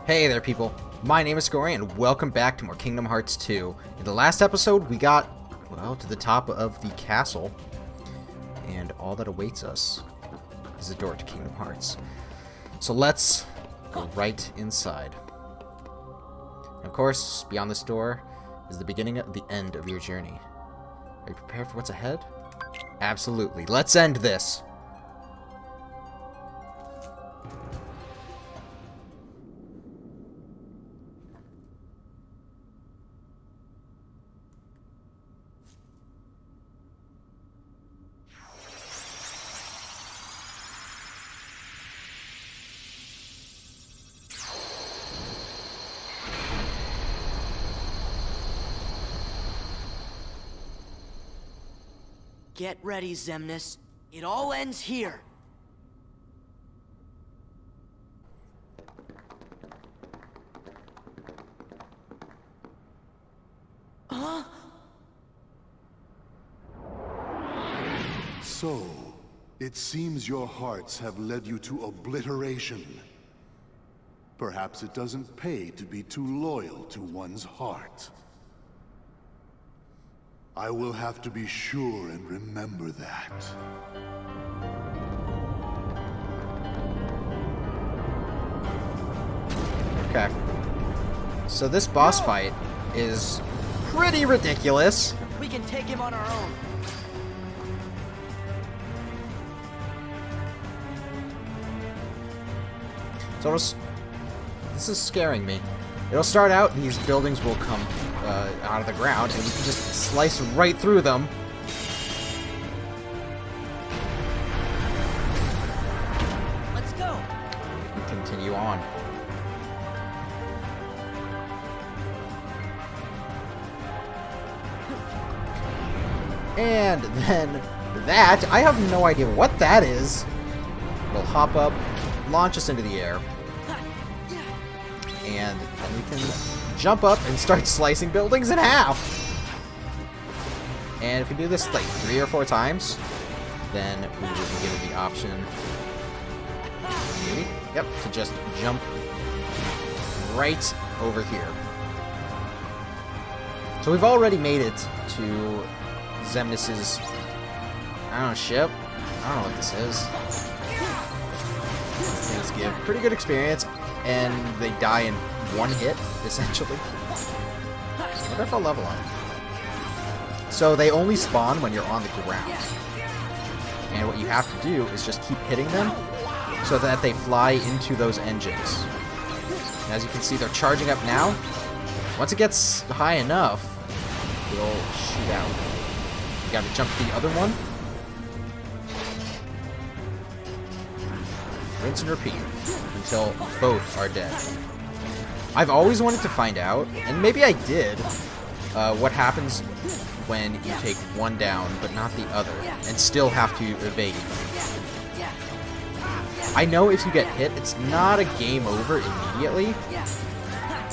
Hey there, people. My name is Scory, and welcome back to more Kingdom Hearts 2. In the last episode, we got, well, to the top of the castle, and all that awaits us is the door to Kingdom Hearts. So let's go right inside. And of course, beyond this door is the beginning of the end of your journey. Are you prepared for what's ahead? Absolutely. Let's end this. Get ready, Xemnas. It all ends here. Huh? So, it seems your hearts have led you to obliteration. Perhaps it doesn't pay to be too loyal to one's heart. I will have to be sure and remember that. Okay. So this boss fight is pretty ridiculous. We can take him on our own. So this is scaring me. It'll start out, these buildings will come out of the ground, and we can just slice right through them. Let's go. And continue on. And then that, I have no idea what that is. We'll hop up, launch us into the air, and then we can jump up and start slicing buildings in half. And if we do this like 3 or 4 times, then we will be given the option, maybe, yep, to just jump right over here. So we've already made it to Xemnas' I don't know, ship? I don't know what this is. These things give pretty good experience, and they die in 1 hit, essentially. I wonder if I'll level up. So they only spawn when you're on the ground. And what you have to do is just keep hitting them so that they fly into those engines. And as you can see, they're charging up now. Once it gets high enough, it'll shoot out. You gotta jump to the other one. Rinse and repeat until both are dead. I've always wanted to find out, and maybe I did, what happens when you take one down but not the other, and still have to evade. I know if you get hit, it's not a game over immediately,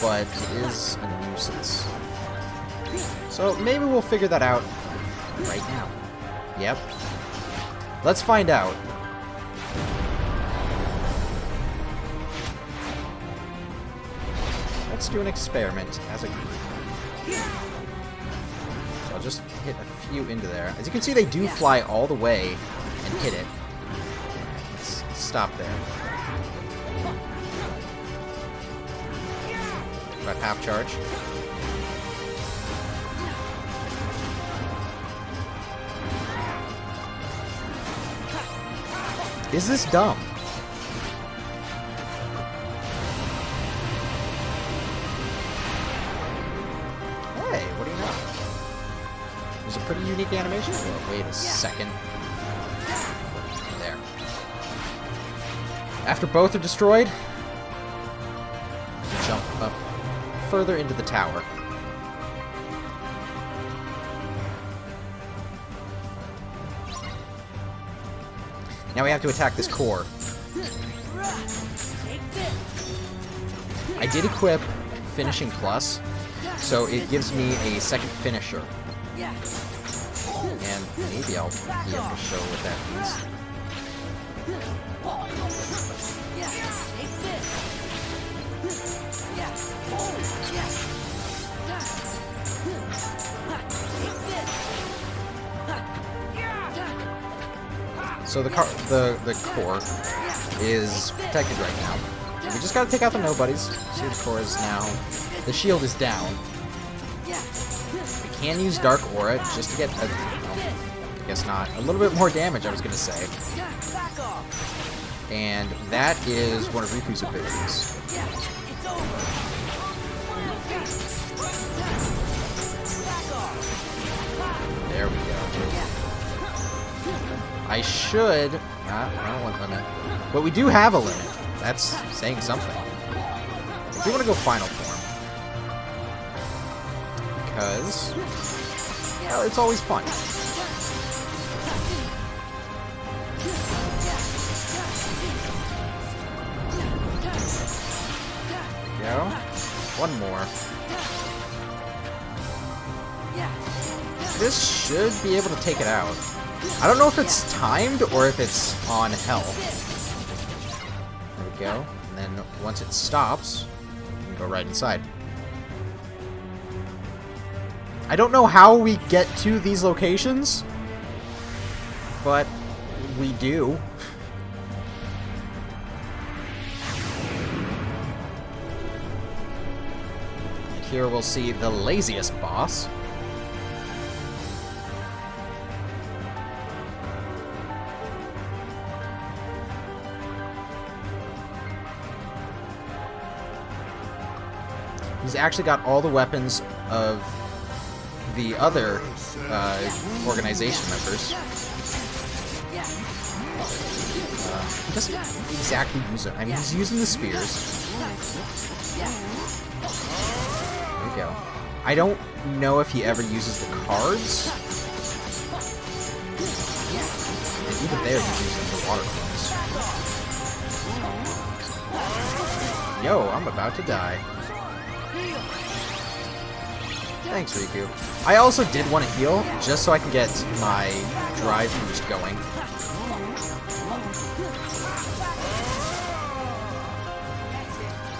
but it is a nuisance. So maybe we'll figure that out right now. Yep. Let's find out. Let's do an experiment as a group. So I'll just hit a few into there. As you can see, they do fly all the way and hit it. Let's stop there. About half charge. Is this dumb? Hey, what do you know? There's a pretty unique animation. Oh, wait a second. There. After both are destroyed, jump up further into the tower. Now we have to attack this core. I did equip Finishing Plus, so it gives me a second finisher. And maybe I'll be able to show what that means. So the core is protected right now. We just gotta take out the nobodies. See, the core is now... The shield is down. We can use Dark Aura just to get... I guess not. A little bit more damage, I was gonna say. And that is one of Riku's abilities. There we go. I should... I don't want limit. But we do have a limit. That's saying something. I do want to go final form. Because... well, it's always fun. There we go. One more. This should be able to take it out. I don't know if it's timed or if it's on health. There we go. And then once it stops, we can go right inside. I don't know how we get to these locations, but we do. And here we'll see the laziest boss. He's actually got all the weapons of the other organization members. He doesn't exactly use it. I mean, he's using the spears. There we go. I don't know if he ever uses the cards. And even there, he's using the water clones. Yo, I'm about to die. Thanks, Riku. I also did want to heal, just so I can get my drive boost going.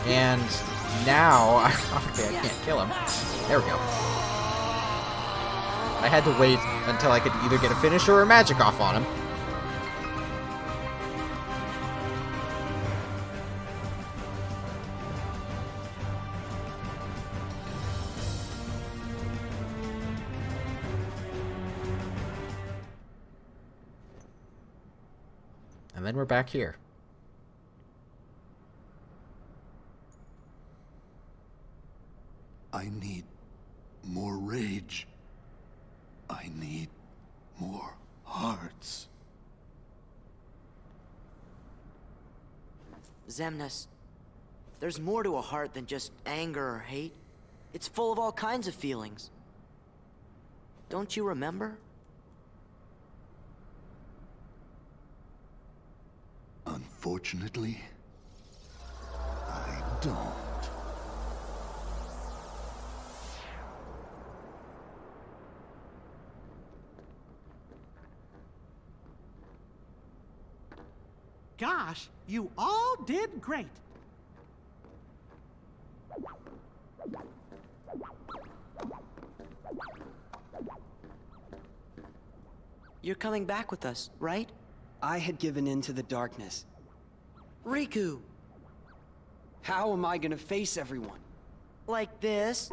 And now... okay, I can't kill him. There we go. I had to wait until I could either get a finish or a magic off on him. And then we're back here. I need more rage. I need more hearts. Xemnas, there's more to a heart than just anger or hate. It's full of all kinds of feelings. Don't you remember? Unfortunately, I don't. Gosh, you all did great. You're coming back with us, right? I had given in to the darkness. Riku! How am I gonna face everyone? Like this?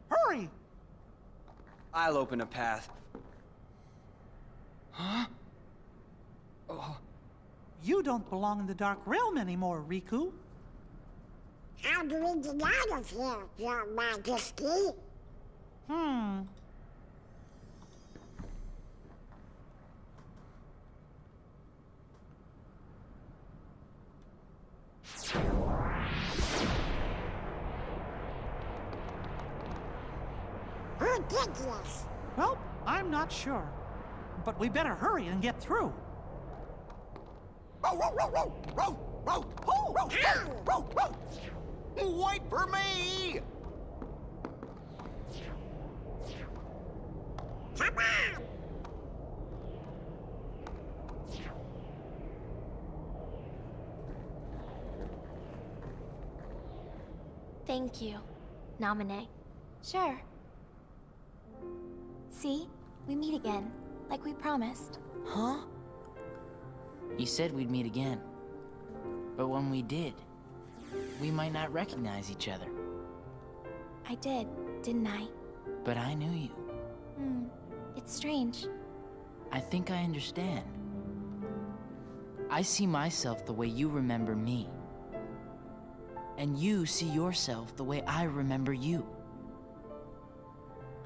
Hurry! I'll open a path. Huh? Oh. You don't belong in the Dark Realm anymore, Riku. How do we get out of here, Your Majesty? Who did this? Well, I'm not sure. But we better hurry and get through. Wait for me! Come on! Thank you, Namine. Sure. See? We meet again, like we promised. Huh? You said we'd meet again. But when we did, we might not recognize each other. I did, didn't I? But I knew you. It's strange. I think I understand. I see myself the way you remember me. And you see yourself the way I remember you.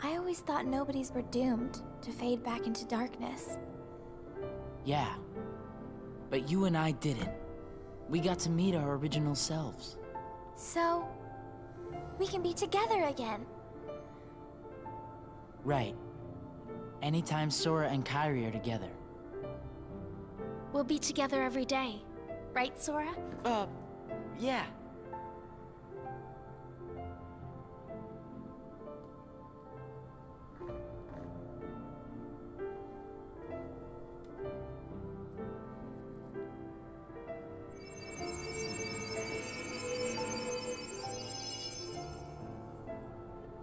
I always thought nobodies were doomed to fade back into darkness. Yeah. But you and I didn't. We got to meet our original selves. So, we can be together again. Right. Anytime Sora and Kairi are together. We'll be together every day. Right, Sora? Yeah.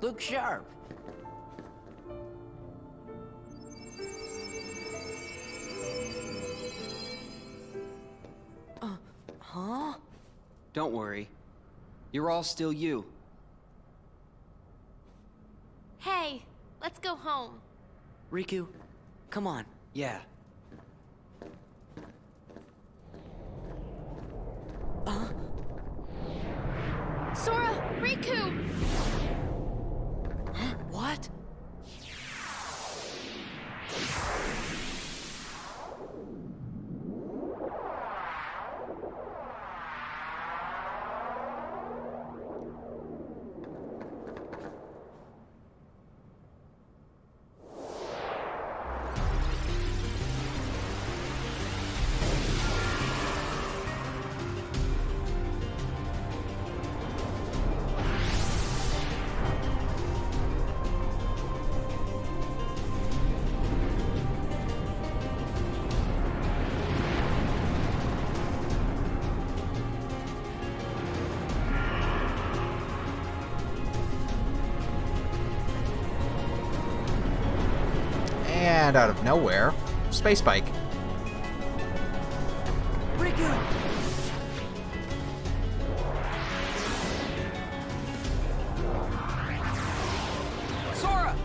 Look sharp. Huh? Don't worry. You're all still you. Hey, let's go home. Riku, come on. Yeah. Sora, Riku! What? And out of nowhere, Space Bike. Riku! Sora!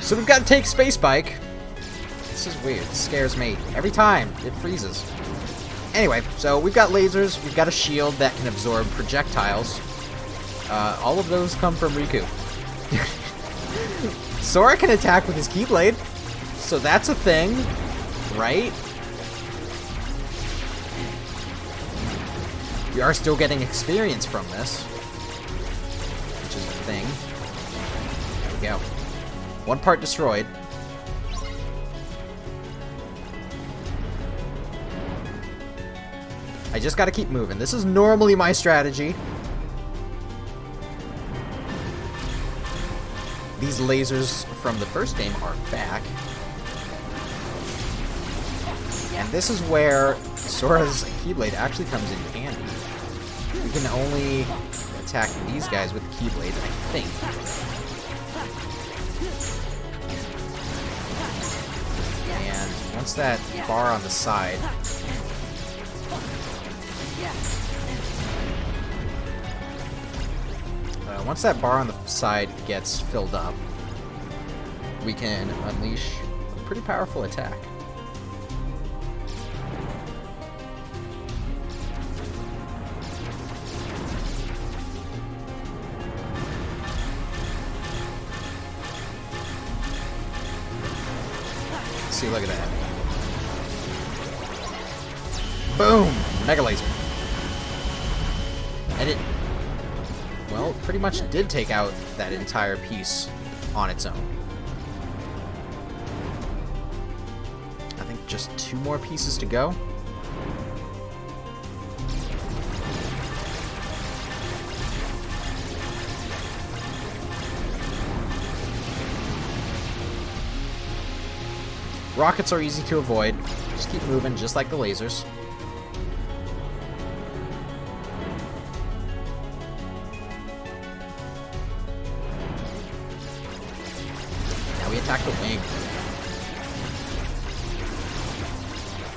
So we've got to take Space Bike. This is weird. This scares me. Every time, it freezes. Anyway, so we've got lasers. We've got a shield that can absorb projectiles. All of those come from Riku. Sora can attack with his Keyblade. So that's a thing, right? We are still getting experience from this, which is a thing. There we go. One part destroyed. I just gotta keep moving. This is normally my strategy. These lasers from the first game are back. And this is where Sora's Keyblade actually comes in handy. We can only attack these guys with Keyblades, I think. And once that bar on the side... once that bar on the side gets filled up, we can unleash a pretty powerful attack. See, look at that. Boom! Mega Laser. And it, well, pretty much did take out that entire piece on its own. just 2 more pieces to go. Rockets are easy to avoid. Just keep moving, just like the lasers. Now we attack the wing.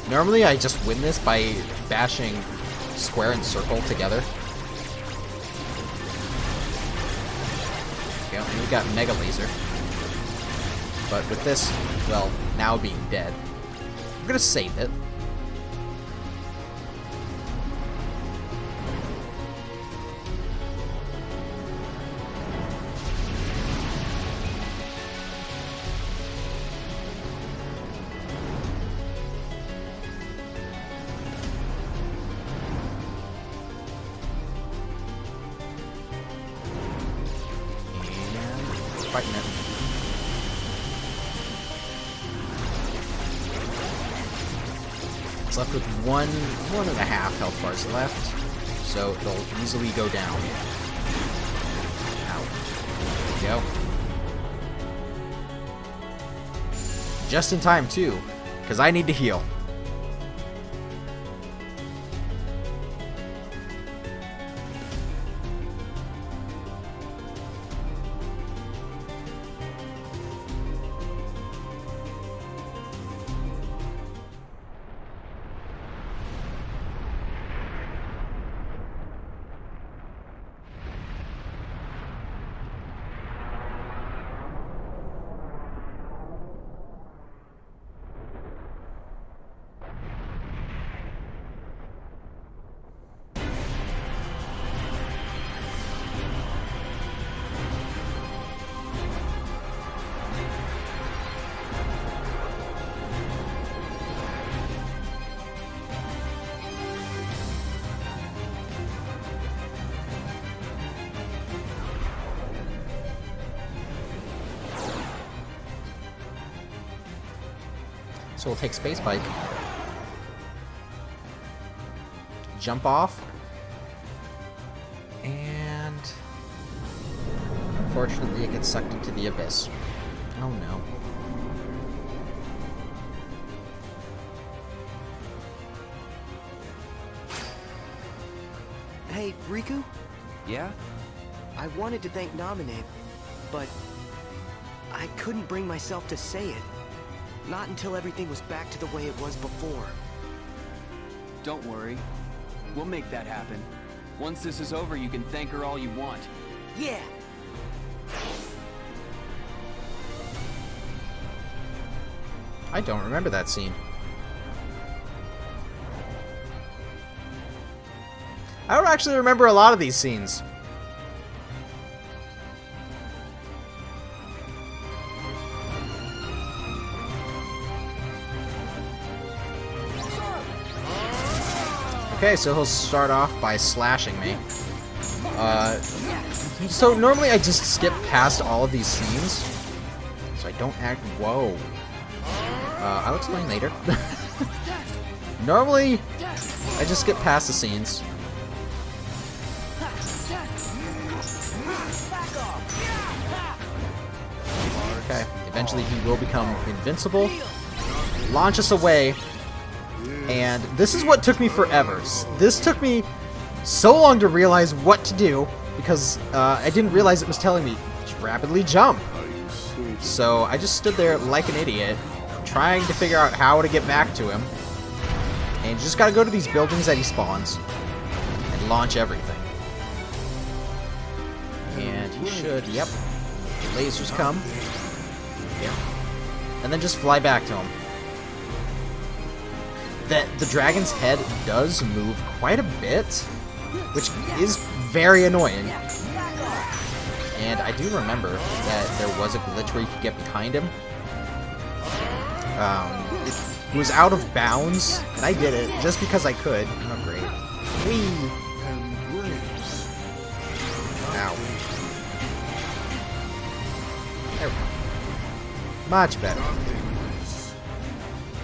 Normally I just win this by bashing square and circle together. Okay, and we got Mega Laser. But with this, well, now being dead, I'm gonna save it. And fighting it. Left with 1.5 health bars left, so they'll easily go down. Ow. There we go. Just in time, too, because I need to heal. So we'll take Space Bike. Jump off. And unfortunately it gets sucked into the abyss. Oh no. Hey, Riku? Yeah? I wanted to thank Naminé, but I couldn't bring myself to say it. Not until everything was back to the way it was before. Don't worry. We'll make that happen. Once this is over, you can thank her all you want. Yeah! I don't remember that scene. I don't actually remember a lot of these scenes. Okay, so he'll start off by slashing me. So normally I just skip past all of these scenes, so I don't act. Whoa. I'll explain later. Normally, I just skip past the scenes. Okay, eventually he will become invincible, launch us away. And this is what took me forever. This took me so long to realize what to do, because I didn't realize it was telling me to rapidly jump. So I just stood there like an idiot, trying to figure out how to get back to him. And you just gotta go to these buildings that he spawns, and launch everything. And he should, yep. The lasers come. Yep. And then just fly back to him. That the dragon's head does move quite a bit, which is very annoying. And I do remember that there was a glitch where you could get behind him. It was out of bounds, and I did it just because I could. Oh, great. Whee! Ow. There we go. Much better.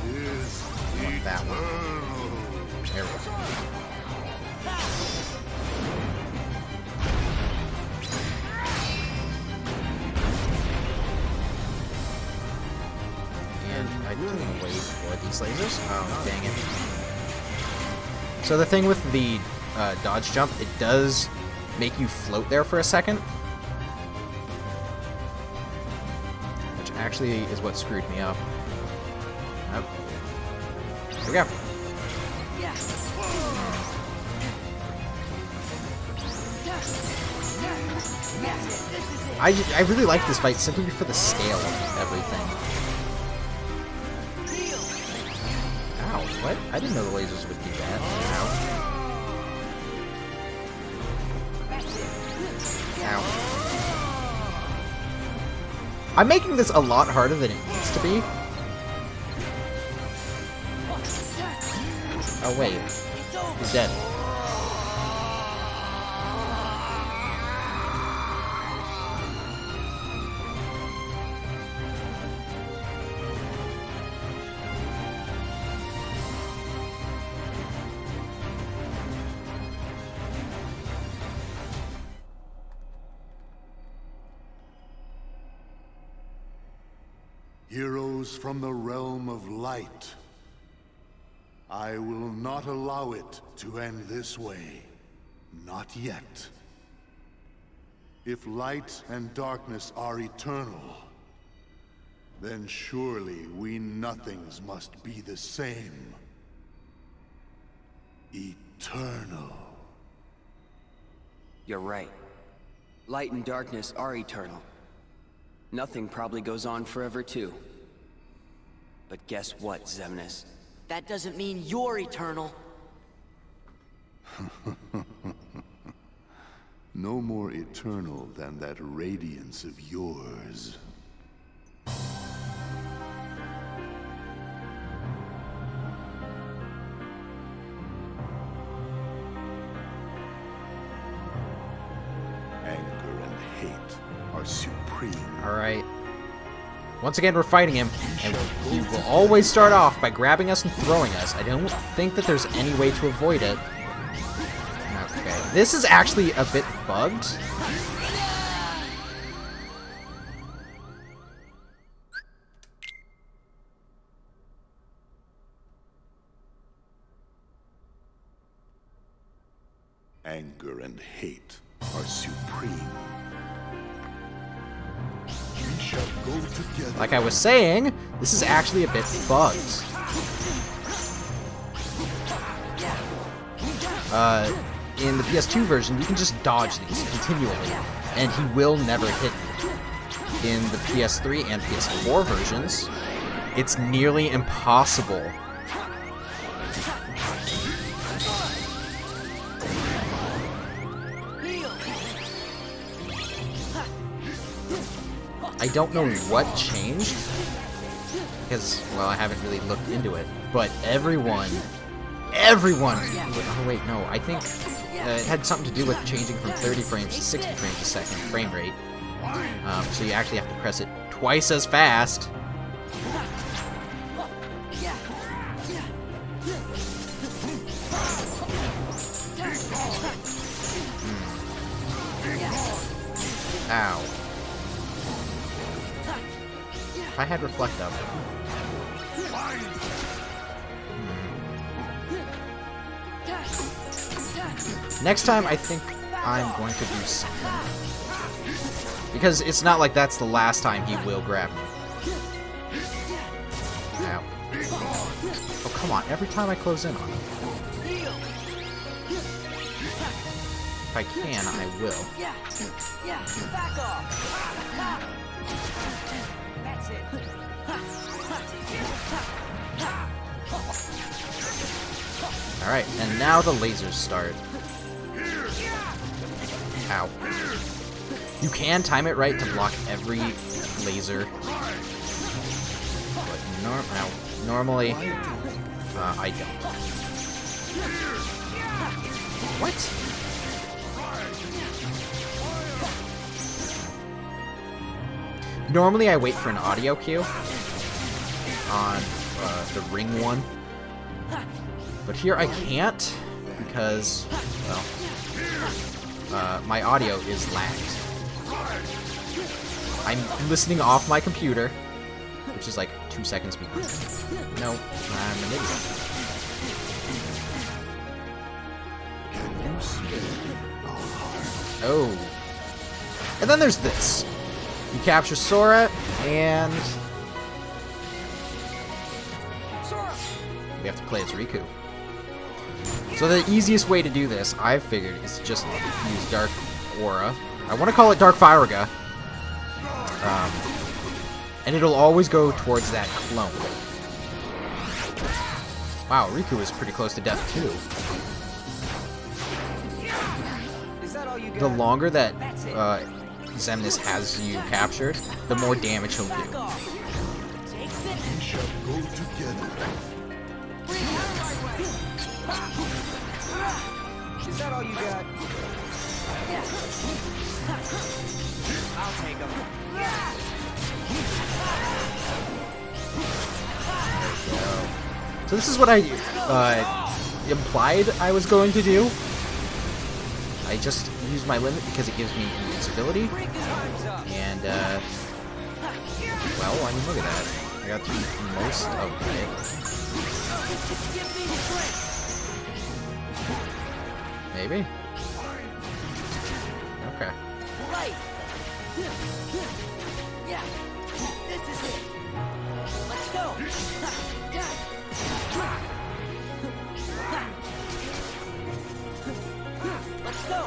Is I want that one. There we go. And I can wait for these lasers. Oh, dang it. So the thing with the dodge jump, it does make you float there for a second. Which actually is what screwed me up. Yep. Here we go. I really like this fight simply for the scale of everything. Ow, what? I didn't know the lasers would do that. Ow. Ow. I'm making this a lot harder than it needs to be. Oh wait, he's dead. Heroes from the realm of light. I will not allow it to end this way. Not yet. If light and darkness are eternal, then surely we nothings must be the same. Eternal. You're right. Light and darkness are eternal. Nothing probably goes on forever too. But guess what, Xemnas? That doesn't mean you're eternal. No more eternal than that radiance of yours. Anger and hate are supreme. Alright. Once again, we're fighting him, and he will always start off by grabbing us and throwing us. I don't think that there's any way to avoid it. Okay. This is actually a bit bugged. Anger and hate are supreme. We shall go together. Like I was saying, this is actually a bit bugged. In the PS2 version, you can just dodge these continually, and he will never hit you. In the PS3 and PS4 versions, it's nearly impossible. I don't know what changed, because, well, I haven't really looked into it, but everyone, oh wait, no, I think it had something to do with changing from 30 frames to 60 frames a second frame rate, so you actually have to press it twice as fast. Ow. If I had Reflect Up. Next time, I think I'm going to do something. Because it's not like that's the last time he will grab me. Ow. Oh, come on. Every time I close in on him. If I can, I will. Back off. That's it. Alright, and now the lasers start. Ow. You can time it right to block every laser. But normally, I don't. What? Normally I wait for an audio cue on the ring one, But here I can't because, well, my audio is lagged. I'm listening off my computer, which is like 2 seconds behind. No, I'm an idiot. Oh. And then there's this. You capture Sora, and we have to play as Riku. So the easiest way to do this, I've figured, is to just use Dark Aura. I want to call it Dark Firaga. And it'll always go towards that clone. Wow, Riku is pretty close to death too. The longer that Xemnas has you captured, the more damage he'll do. We shall go together. Is that all you got? I'll take him. So this is what I implied I was going to do. I just use my limit because it gives me invincibility. And, well, I mean, look at that. I got through most of it. Maybe? Okay. Yeah, this is it. Let's go. Let's go.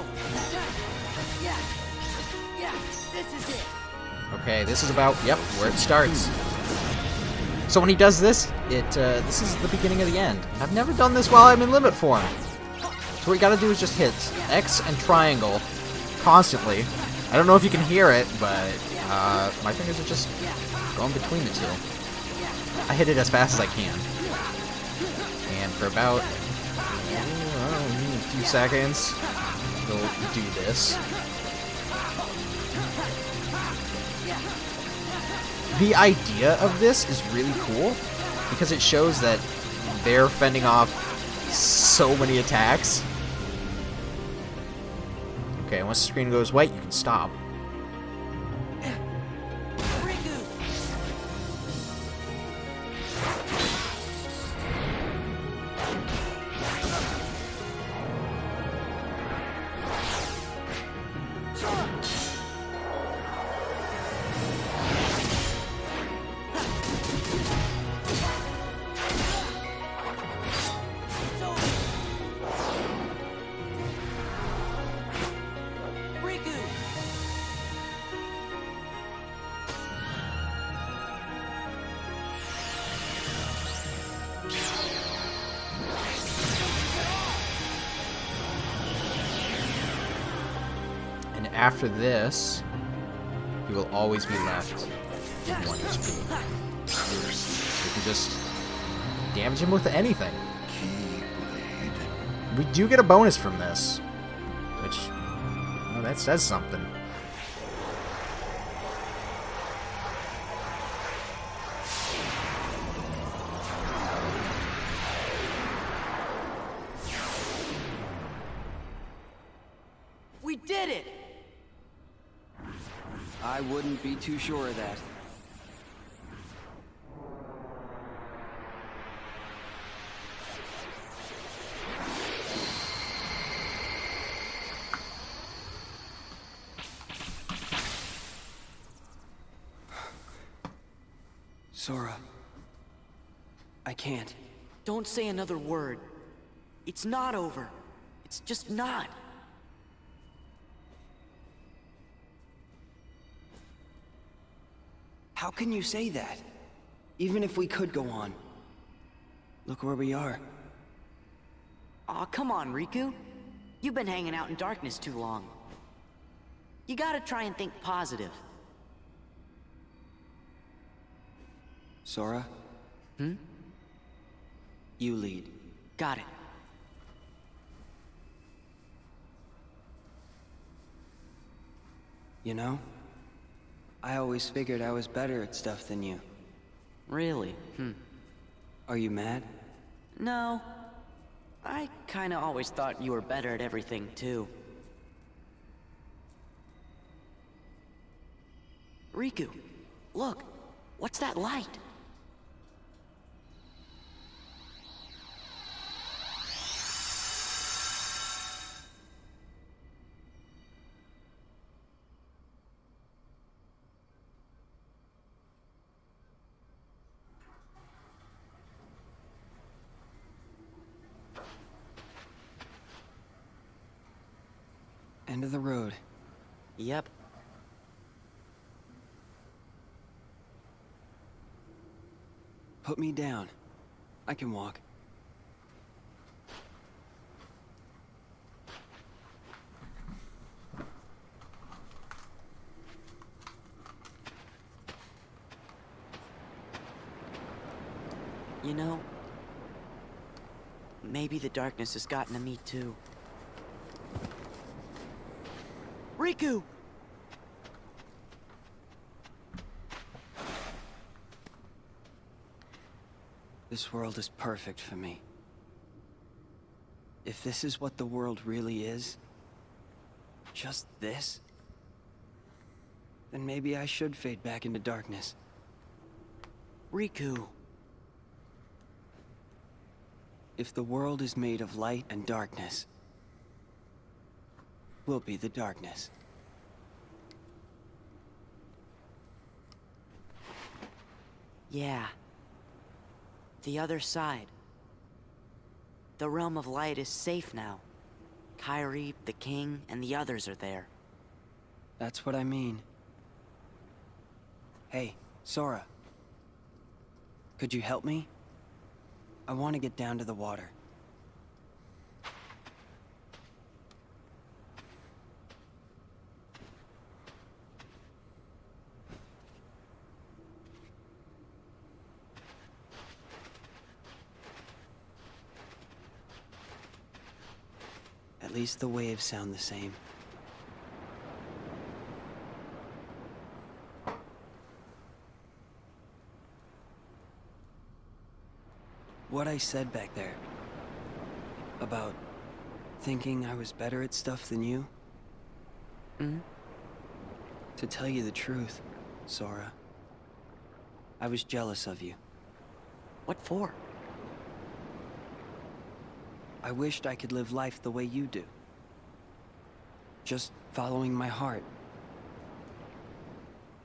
Yeah, this is it. Okay, this is about, yep, where it starts. So when he does this, this is the beginning of the end. I've never done this while I'm in limit form. So what you gotta do is just hit X and triangle constantly. I don't know if you can hear it, but my fingers are just going between the two. I hit it as fast as I can. And for about a few seconds, we'll do this. The idea of this is really cool because it shows that they're fending off so many attacks. Okay, once the screen goes white, you can stop. After this, you will always be left with 1 HP. You can just damage him with anything. We do get a bonus from this, which, well, that says something. We did it! I wouldn't be too sure of that. Sora, I can't. Don't say another word. It's not over. It's just not. How can you say that? Even if we could go on. Look where we are. Aw, come on, Riku. You've been hanging out in darkness too long. You gotta try and think positive. Sora? You lead. Got it. You know? I always figured I was better at stuff than you. Really? Are you mad? No. I kinda always thought you were better at everything, too. Riku, look! What's that light? End of the road. Yep. Put me down. I can walk. You know, maybe the darkness has gotten to me too. Riku! This world is perfect for me. If this is what the world really is, just this, then maybe I should fade back into darkness. Riku. If the world is made of light and darkness, we'll be the darkness. Yeah. The other side. The realm of light is safe now. Kairi, the king, and the others are there. That's what I mean. Hey, Sora. Could you help me? I want to get down to the water. At least the waves sound the same. What I said back there about thinking I was better at stuff than you? Hmm? To tell you the truth, Sora, I was jealous of you. What for? I wished I could live life the way you do. Just following my heart.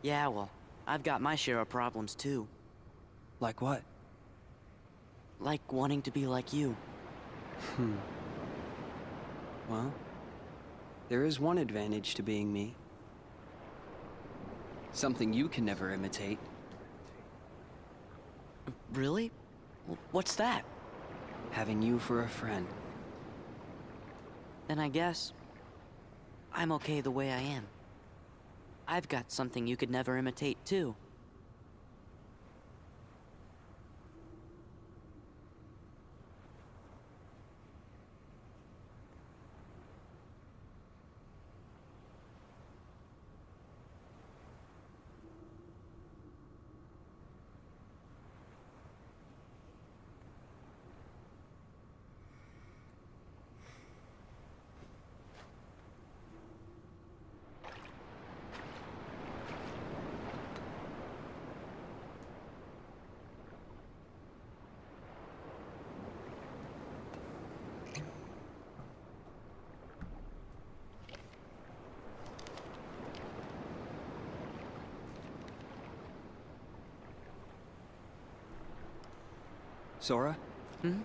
Yeah, well, I've got my share of problems too. Like what? Like wanting to be like you. Well, there is one advantage to being me. Something you can never imitate. Really? What's that? Having you for a friend. Then I guess I'm okay the way I am. I've got something you could never imitate too. Sora? Hmm?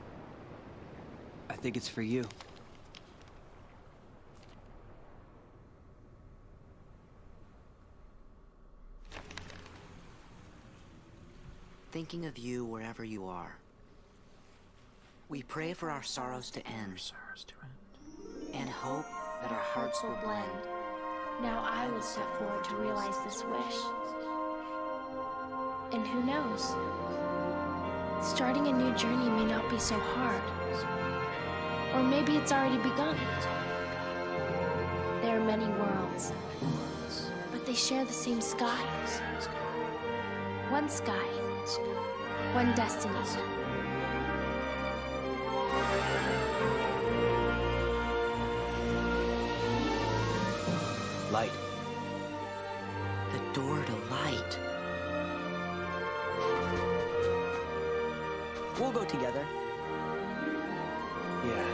I think it's for you. Thinking of you wherever you are. We pray for our sorrows to end. And hope that our hearts will blend. Now I will step forward to realize this wish. And who knows? Starting a new journey may not be so hard. Or maybe it's already begun. There are many worlds, but they share the same sky. One sky, one destiny. Light. The door to light. We'll go together. Yeah.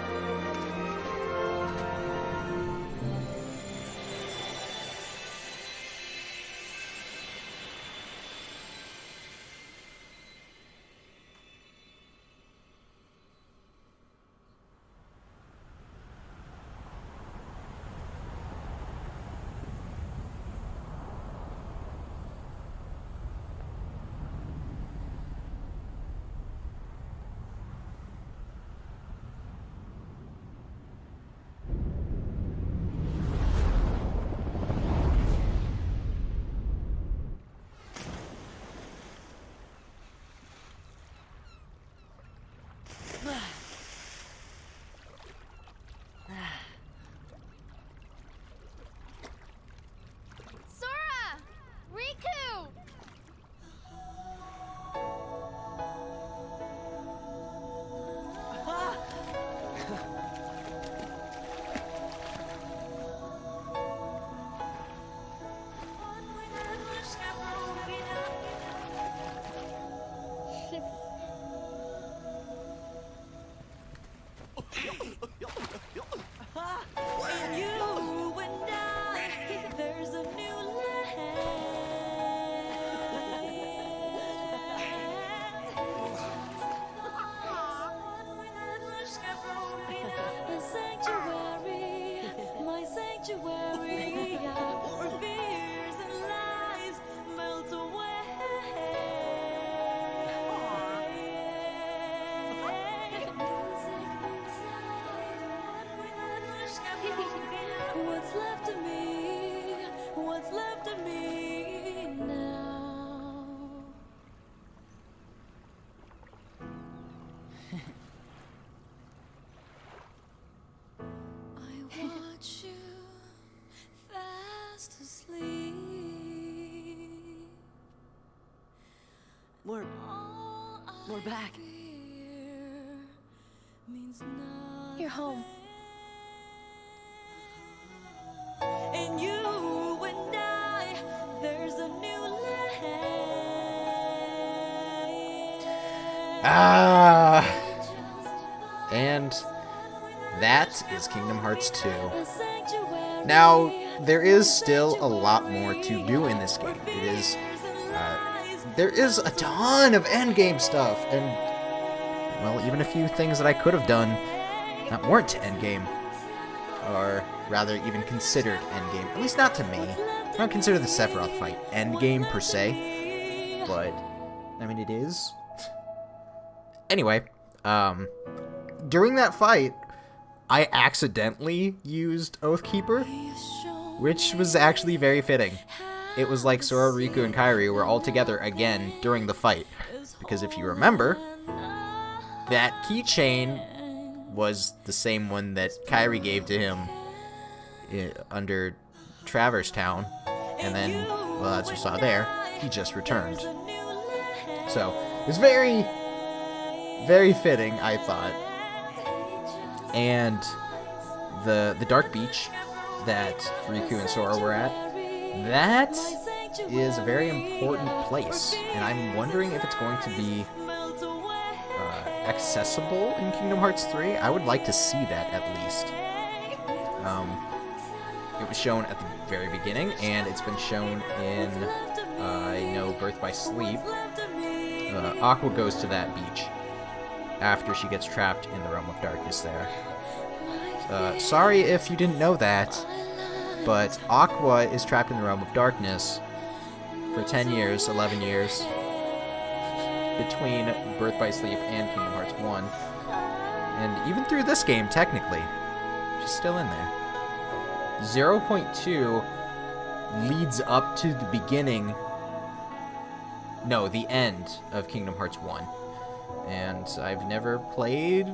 Sora! Riku! What's left of me? What's left of me now? I watch you fast asleep. We're back. You're home. And you and I, there's a new life. And that is Kingdom Hearts 2. Now, there is still a lot more to do in this game. It is, there is a ton of endgame stuff, and, well, even a few things that I could have done that weren't endgame, or rather even considered endgame. At least not to me. I don't consider the Sephiroth fight endgame per se, but, I mean, it is. Anyway, during that fight, I accidentally used Oathkeeper, which was actually very fitting. It was like Sora, Riku, and Kairi were all together again during the fight. Because if you remember, that keychain was the same one that Kairi gave to him under Traverse Town. And then, well, as you saw there, he just returned. So, it was very, very fitting, I thought. And the Dark Beach that Riku and Sora were at, that is a very important place. And I'm wondering if it's going to be accessible in Kingdom Hearts 3. I would like to see that at least. It was shown at the very beginning, and it's been shown in, I know, Birth by Sleep. Aqua goes to that beach after she gets trapped in the Realm of Darkness there. Sorry if you didn't know that, but Aqua is trapped in the Realm of Darkness for 10 years, 11 years, between Birth by Sleep and Kingdom Hearts 1. And even through this game, technically, she's still in there. 0.2 leads up to the beginning, no, the end of Kingdom Hearts 1. And I've never played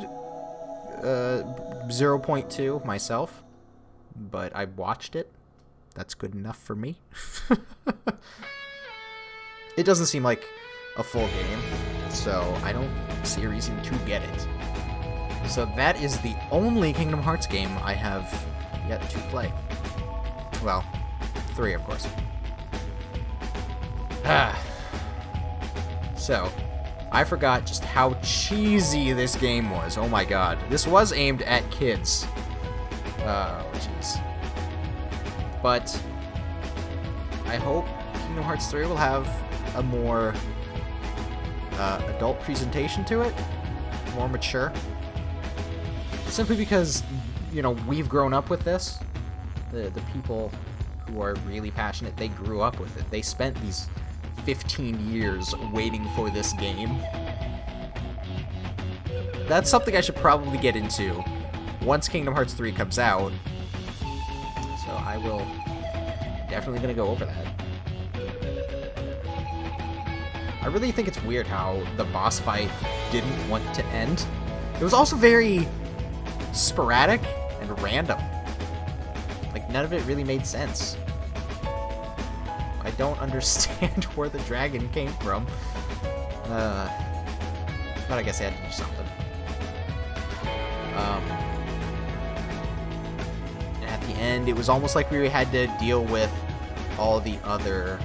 0.2 myself, but I watched it. That's good enough for me. It doesn't seem like a full game, so I don't see a reason to get it. So that is the only Kingdom Hearts game I have yet to play. Well, 3, of course. So, I forgot just how cheesy this game was. Oh my god. This was aimed at kids. Oh, jeez. But I hope Kingdom Hearts 3 will have a more adult presentation to it. More mature. Simply because, you know, we've grown up with this. The people who are really passionate, they grew up with it. They spent these 15 years waiting for this game. That's something I should probably get into once Kingdom Hearts 3 comes out. So I will definitely gonna go over that. I really think it's weird how the boss fight didn't want to end. It was also very sporadic and random. Like, none of it really made sense. I don't understand where the dragon came from. But I guess I had to do something. At the end, it was almost like we had to deal with all the other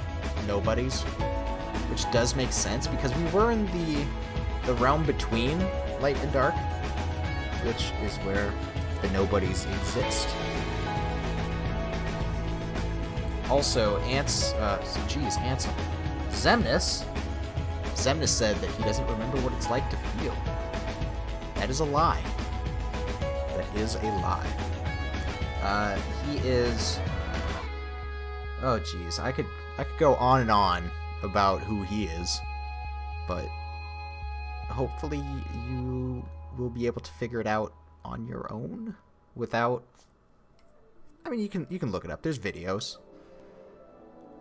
nobodies, which does make sense because we were in the realm between light and dark, which is where the nobodies exist. Also, Ansem. Xemnas said that he doesn't remember what it's like to feel. That is a lie. That is a lie. He is... Oh, jeez. I could go on and on about who he is, but hopefully you will be able to figure it out on your own without... I mean, you can look it up. There's videos.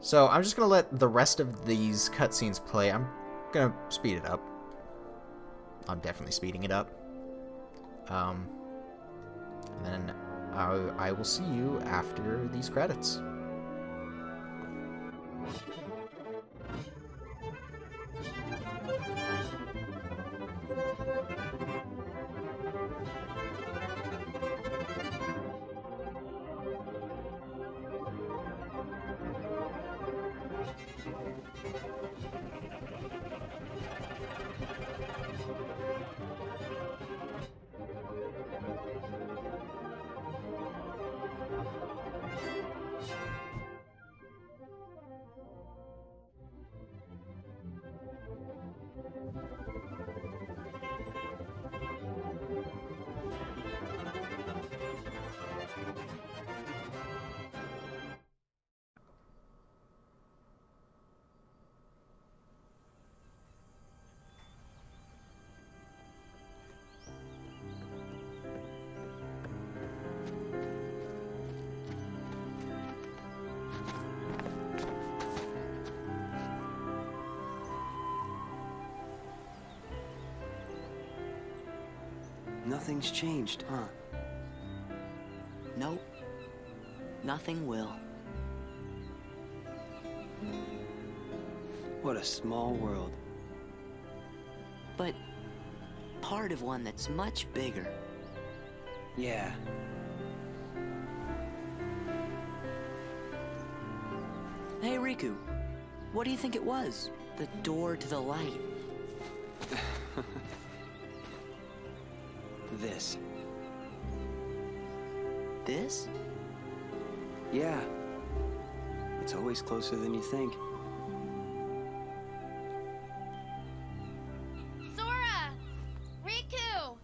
So I'm just going to let the rest of these cutscenes play. I'm going to speed it up. I'm definitely speeding it up. And then I will see you after these credits. Nothing's changed, huh? Nope. Nothing will. What a small world. But part of one that's much bigger. Yeah. Hey, Riku. What do you think it was? The door to the light. This. This? Yeah. It's always closer than you think. Sora! Riku!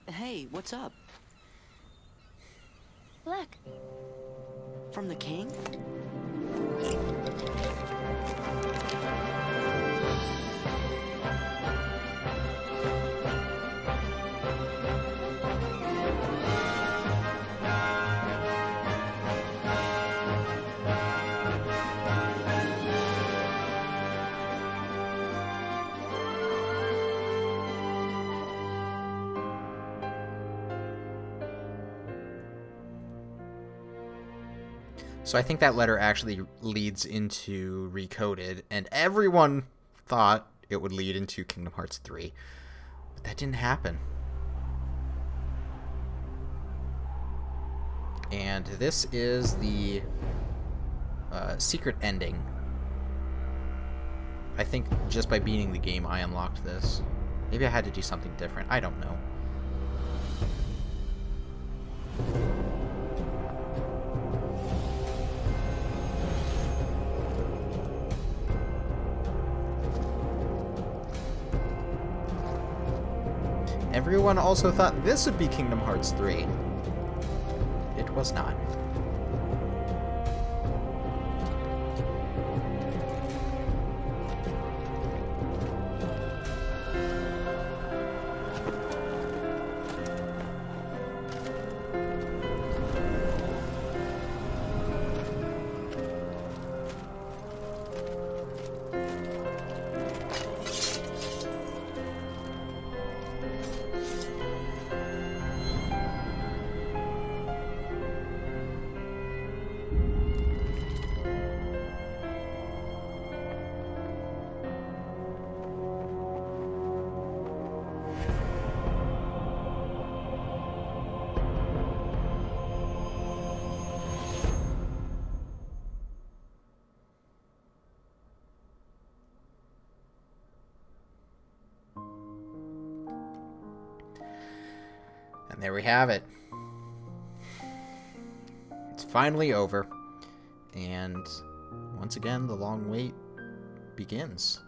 Hey, what's up? Look. From the king? So I think that letter actually leads into Recoded, and everyone thought it would lead into Kingdom Hearts 3. But that didn't happen. And this is the secret ending. I think just by beating the game, I unlocked this. Maybe I had to do something different. I don't know. Everyone also thought this would be Kingdom Hearts 3. It was not. And there we have it. It's finally over. And once again, the long wait begins.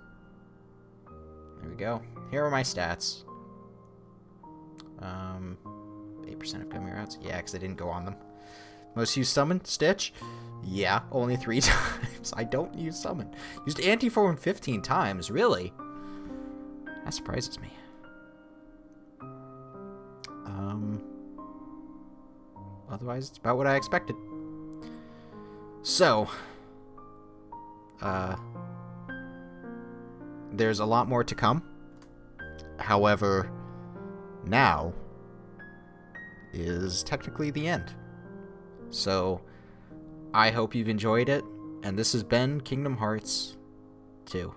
There we go. Here are my stats. 8% of gummy routes. Yeah, because I didn't go on them. Most used summon? Stitch? Yeah, only 3 times. I don't use summon. Used anti-form 15 times, really? That surprises me. Otherwise, it's about what I expected. So, there's a lot more to come. However, now is technically the end. So, I hope you've enjoyed it, and this has been Kingdom Hearts 2.